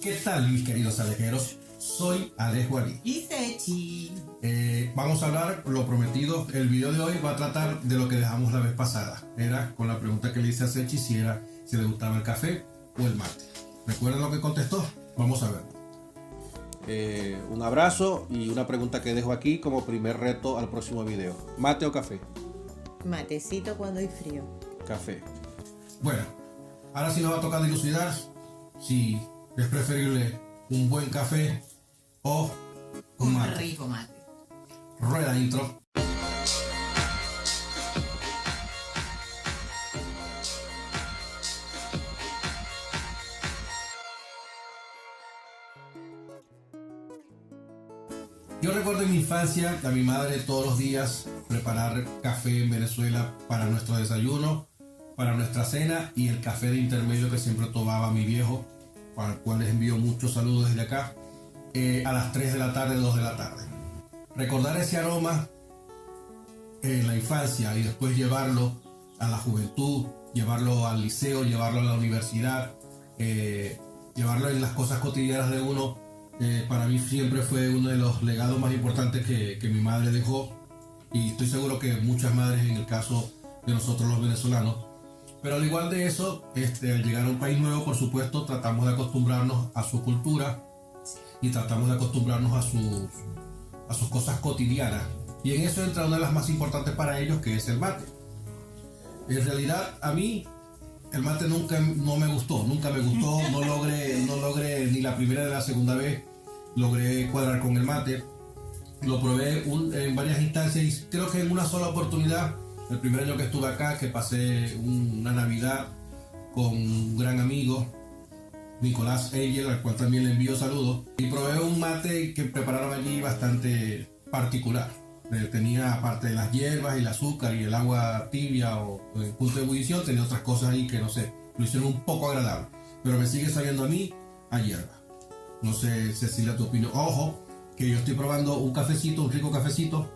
¿Qué tal, mis queridos alejeros? Soy Alejo Ali. Y Sechi. Vamos a hablar, lo prometido, el video de hoy va a tratar de lo que dejamos la vez pasada. Era con la pregunta que le hice a Sechi si le gustaba el café o el mate. ¿Recuerdan lo que contestó? Vamos a ver. Un abrazo y una pregunta que dejo aquí como primer reto al próximo video. ¿Mate o café? Matecito cuando hay frío. Café. Bueno, ahora sí nos va a tocar dilucidar si es preferible un buen café o un mate. Rico mate. Rueda intro. Yo recuerdo en mi infancia a mi madre todos los días preparar café en Venezuela para nuestro desayuno, para nuestra cena y el café de intermedio que siempre tomaba mi viejo, para el cual les envío muchos saludos desde acá, a las 3 de la tarde, 2 de la tarde. Recordar ese aroma en la infancia y después llevarlo a la juventud, llevarlo al liceo, llevarlo a la universidad, llevarlo en las cosas cotidianas de uno, para mí siempre fue uno de los legados más importantes que mi madre dejó, y estoy seguro que muchas madres en el caso de nosotros los venezolanos. Pero al igual de eso, al llegar a un país nuevo, por supuesto, tratamos de acostumbrarnos a su cultura y tratamos de acostumbrarnos a sus cosas cotidianas. Y en eso entra una de las más importantes para ellos, que es el mate. En realidad, a mí el mate nunca me gustó, no logré ni la primera ni la segunda vez, logré cuadrar con el mate. Lo probé en varias instancias y creo que en una sola oportunidad, el primer año que estuve acá, que pasé una Navidad con un gran amigo, Nicolás Egel, al cual también le envío saludos, y probé un mate que prepararon allí bastante particular. Tenía, aparte de las hierbas y el azúcar y el agua tibia o en punto de ebullición, tenía otras cosas ahí que no sé, lo hicieron un poco agradable, pero me sigue sabiendo a mí a hierba. No sé, Cecilia, tu opinión. Ojo, que yo estoy probando un cafecito, un rico cafecito,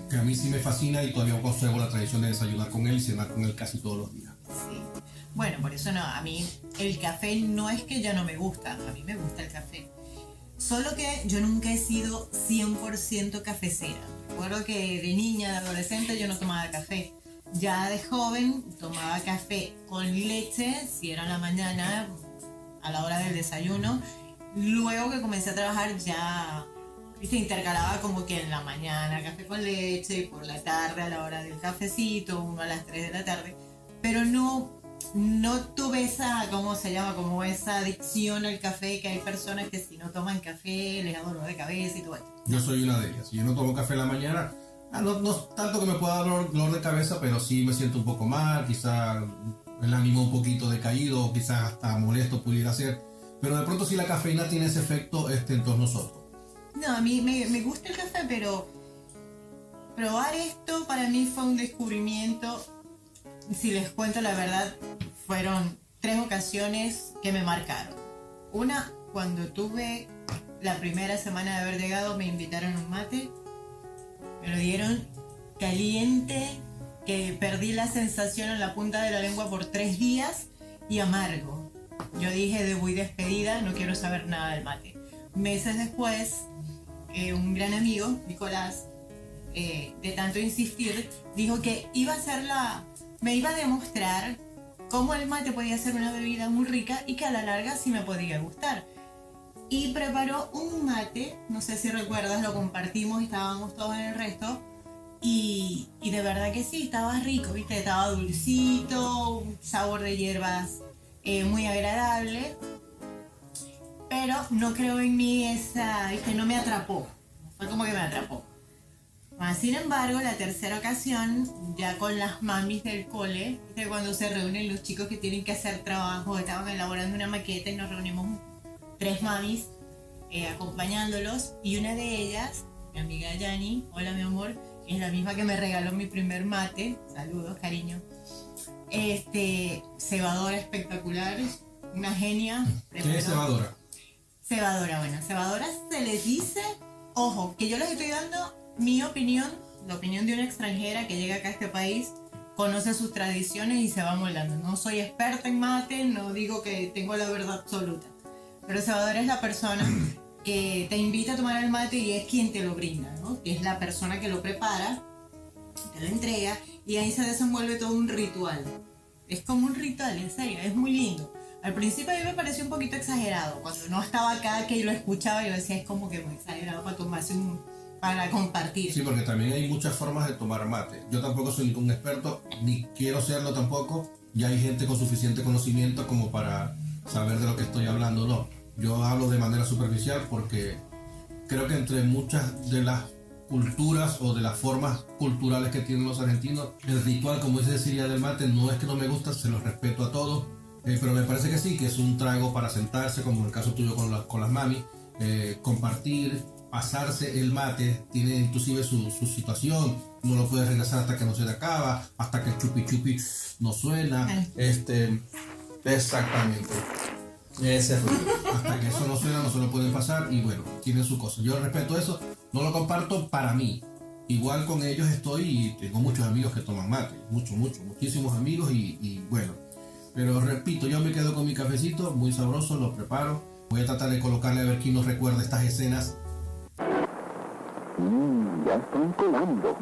que a mí sí me fascina y todavía conservo la tradición de desayunar con él y cenar con él casi todos los días. Sí. Bueno, por eso no, a mí el café no es que ya no me gusta, a mí me gusta el café. Solo que yo nunca he sido 100% cafecera. Recuerdo que de niña, de adolescente, yo no tomaba café. Ya de joven tomaba café con leche, si era en la mañana, a la hora del desayuno. Luego que comencé a trabajar ya, intercalaba como que en la mañana café con leche y por la tarde a la hora del cafecito, uno a las 3 de la tarde. Pero no tuve esa, ¿cómo se llama? Como esa adicción al café, que hay personas que si no toman café les da dolor de cabeza y todo esto. Yo soy una de ellas. Si yo no tomo café en la mañana, no tanto que me pueda dar dolor de cabeza, pero sí me siento un poco mal, quizá el ánimo un poquito decaído, quizás hasta molesto pudiera ser. Pero de pronto sí la cafeína tiene ese efecto en todos nosotros. No, a mí me gusta el café, pero probar esto para mí fue un descubrimiento. Si les cuento la verdad, fueron 3 ocasiones que me marcaron. Una, cuando tuve la primera semana de haber llegado, me invitaron a un mate. Me lo dieron caliente, que perdí la sensación en la punta de la lengua por 3 días, y amargo. Yo dije, de voy despedida, no quiero saber nada del mate. Meses después, un gran amigo, Nicolás, de tanto insistir, dijo que me iba a demostrar cómo el mate podía ser una bebida muy rica y que a la larga sí me podía gustar. Y preparó un mate, no sé si recuerdas, lo compartimos y estábamos todos en el resto. Y de verdad que sí, estaba rico, ¿viste? Estaba dulcito, un sabor de hierbas muy agradable. Pero no creo en mí ¿viste? No me atrapó. Fue como que me atrapó. Sin embargo, la tercera ocasión, ya con las mamis del cole, ¿viste? Cuando se reúnen los chicos que tienen que hacer trabajo, estaban elaborando una maqueta y nos reunimos 3 mamis acompañándolos, y una de ellas, mi amiga Yani, hola mi amor, es la misma que me regaló mi primer mate, saludos, cariño, cebadora espectacular, una genia. ¿Qué es cebadora? Cebadora, bueno, cebadora se les dice, ojo, que yo les estoy dando mi opinión, la opinión de una extranjera que llega acá a este país, conoce sus tradiciones y se va molando. No soy experta en mate, no digo que tengo la verdad absoluta, pero Salvador es la persona que te invita a tomar el mate y es quien te lo brinda, ¿no? Que es la persona que lo prepara, te lo entrega y ahí se desenvuelve todo un ritual. Es como un ritual, en serio, es muy lindo. Al principio a mí me pareció un poquito exagerado. Cuando no estaba acá, que lo escuchaba, yo decía, es como que muy exagerado para tomarse para compartir. Sí, porque también hay muchas formas de tomar mate. Yo tampoco soy ningún experto, ni quiero serlo tampoco. Ya hay gente con suficiente conocimiento como para saber de lo que estoy hablando, no. Yo hablo de manera superficial porque creo que entre muchas de las culturas o de las formas culturales que tienen los argentinos, el ritual, como dice Cecilia, del mate, no es que no me gusta, se lo respeto a todos, pero me parece que sí, que es un trago para sentarse, como en el caso tuyo con las mami, compartir, pasarse el mate, tiene inclusive su situación, no lo puedes regresar hasta que no se le acaba, hasta que el chupi chupi no suena, exactamente. Ese ruido. Hasta que eso no suena, no se lo pueden pasar y bueno, tienen su cosa. Yo respeto eso, no lo comparto para mí. Igual con ellos estoy y tengo muchos amigos que toman mate, muchísimos amigos y bueno. Pero repito, yo me quedo con mi cafecito, muy sabroso, lo preparo. Voy a tratar de colocarle a ver quién nos recuerda estas escenas. Ya están colando.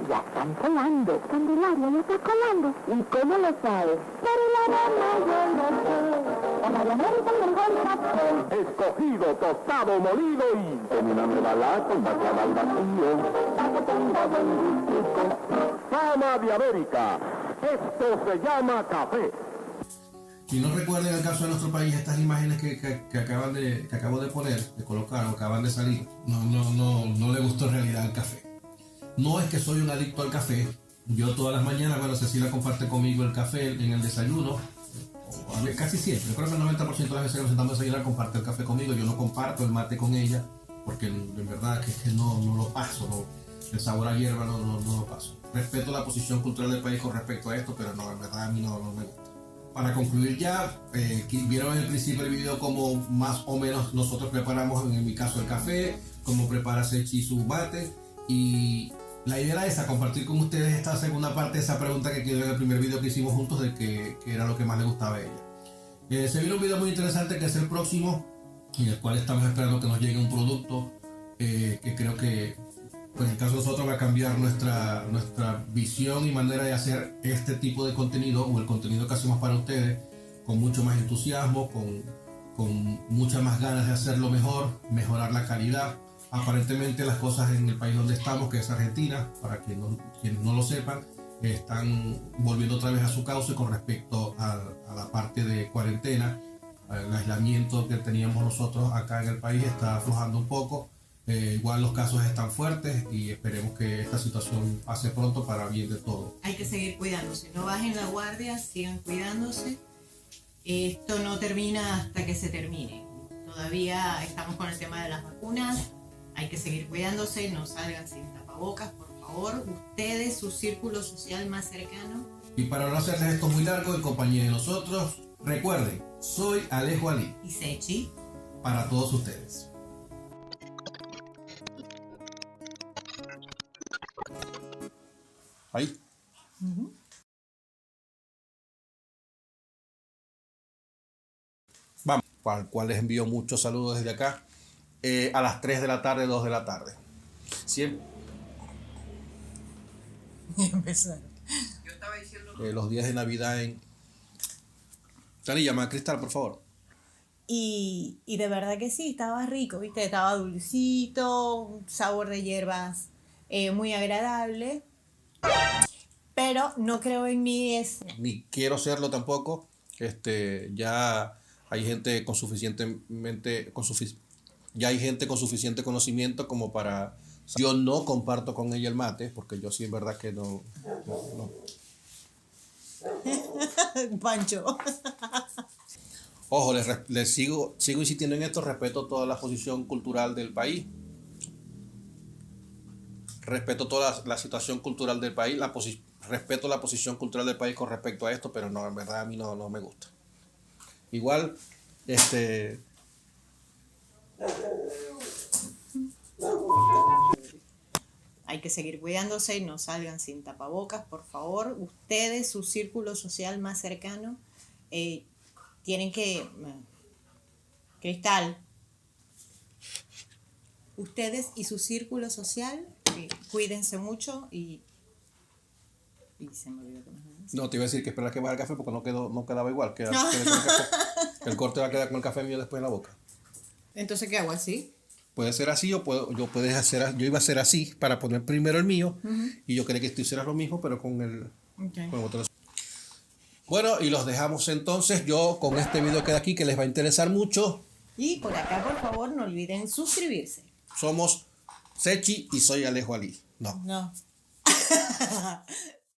Ya están colando. Candelaria ya está colando. ¿Y cómo lo sabes? Por el aroma yo lo sé. En Radio América el mejor café. Escogido, tostado, molido y terminando la lata y vaciada al vacío. Para que tenga buen gustico. Fama de América. Esto se llama café. Si no recuerden el caso de nuestro país, estas imágenes que acabo de poner, de colocar o acaban de salir, no le gustó en realidad el café. No es que soy un adicto al café. Yo todas las mañanas, bueno, Cecilia comparte conmigo el café en el desayuno, casi siempre, creo que el 90% de las veces que nos sentamos a desayunar comparte el café conmigo. Yo no comparto el mate con ella, porque en verdad que no lo paso, el sabor a hierba no lo paso. Respeto la posición cultural del país con respecto a esto, pero no, en verdad a mí no me gusta. Para concluir ya, vieron en el principio del video cómo más o menos nosotros preparamos, en mi caso el café, cómo prepara Sechi su mate, y la idea era esa, compartir con ustedes esta segunda parte de esa pregunta que quedó en el primer video que hicimos juntos de que era lo que más le gustaba a ella. Se viene un video muy interesante que es el próximo, en el cual estamos esperando que nos llegue un producto que creo que pues en el caso de nosotros va a cambiar nuestra visión y manera de hacer este tipo de contenido o el contenido que hacemos para ustedes con mucho más entusiasmo, con muchas más ganas de hacerlo mejor, mejorar la calidad. Aparentemente las cosas en el país donde estamos, que es Argentina, para quienes no lo sepan, están volviendo otra vez a su cauce con respecto a la parte de cuarentena. El aislamiento que teníamos nosotros acá en el país está aflojando un poco. Igual los casos están fuertes y esperemos que esta situación pase pronto para bien de todos. Hay que seguir cuidándose, no bajen la guardia, sigan cuidándose. Esto no termina hasta que se termine. Todavía estamos con el tema de las vacunas. Hay que seguir cuidándose, no salgan sin tapabocas, por favor. Ustedes, su círculo social más cercano. Y para no hacerles esto muy largo, en compañía de nosotros, recuerden, soy Alejo Ali. Y Sechi. Para todos ustedes. Ahí. Vamos, al cual les envío muchos saludos desde acá. A las 3 de la tarde, 2 de la tarde. Siempre. Empezaron. Los días de Navidad en... Cari, llama a Cristal, por favor. Y de verdad que sí, estaba rico, ¿viste? Estaba dulcito, un sabor de hierbas muy agradable. Pero no creo en mí Ni quiero serlo tampoco. Ya hay gente con ya hay gente con suficiente conocimiento como para... Yo no comparto con ella el mate, porque yo sí en verdad que no. Pancho. Ojo, les sigo insistiendo en esto, respeto toda la posición cultural del país. Respeto toda la situación cultural del país, respeto la posición cultural del país con respecto a esto, pero no, en verdad a mí no me gusta. Igual, hay que seguir cuidándose, no salgan sin tapabocas, por favor. Ustedes, su círculo social más cercano, tienen que... Cristal. Ustedes y su círculo social, cuídense mucho y se me olvidó que me No, te iba a decir que esperar que baje el café porque no quedaba igual. Quedé con el café. El corte va a quedar con el café mío después en la boca. Entonces, ¿qué hago así? Puede ser así o yo iba a hacer así para poner primero el mío y yo quería que tú hicieras lo mismo pero con el otro. Bueno, y los dejamos entonces. Yo con este video queda aquí que les va a interesar mucho. Y por acá, por favor, no olviden suscribirse. Somos Sechi y soy Alejo Ali. No.